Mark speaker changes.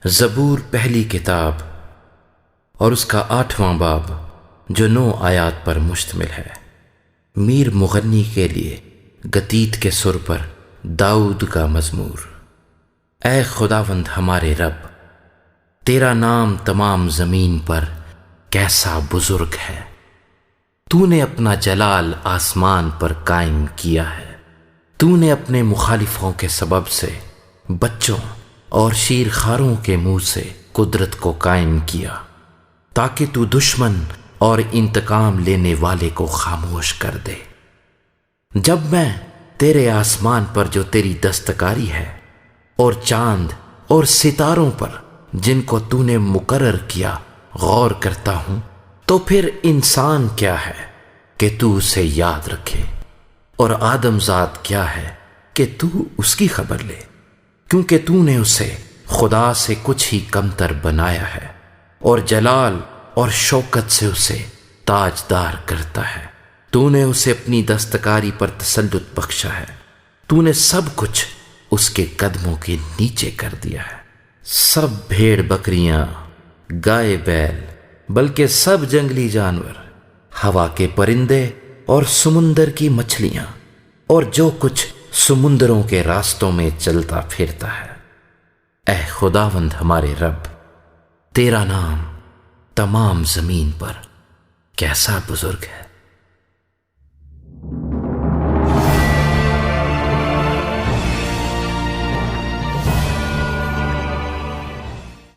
Speaker 1: زبور پہلی کتاب اور اس کا 8واں باب جو 9 آیات پر مشتمل ہے۔ میر مغنی کے لیے گتیت کے سر پر داؤد کا مزمور۔ اے خداوند ہمارے رب، تیرا نام تمام زمین پر کیسا بزرگ ہے۔ تو نے اپنا جلال آسمان پر قائم کیا ہے۔ تو نے اپنے مخالفوں کے سبب سے بچوں اور شیرخواروں کے منہ سے قدرت کو قائم کیا، تاکہ تو دشمن اور انتقام لینے والے کو خاموش کر دے۔ جب میں تیرے آسمان پر جو تیری دستکاری ہے اور چاند اور ستاروں پر جن کو تو نے مقرر کیا غور کرتا ہوں، تو پھر انسان کیا ہے کہ تو اسے یاد رکھے، اور آدم ذات کیا ہے کہ تو اس کی خبر لے، کیونکہ تو نے اسے خدا سے کچھ ہی کمتر بنایا ہے، اور جلال اور شوکت سے اسے تاجدار کرتا ہے۔ تو نے اسے اپنی دستکاری پر تسلط بخشا ہے۔ تو نے سب کچھ اس کے قدموں کے نیچے کر دیا ہے۔ سب بھیڑ بکریاں، گائے بیل، بلکہ سب جنگلی جانور، ہوا کے پرندے اور سمندر کی مچھلیاں، اور جو کچھ سمندروں کے راستوں میں چلتا پھرتا ہے۔ اے خداوند ہمارے رب، تیرا نام تمام زمین پر کیسا بزرگ ہے۔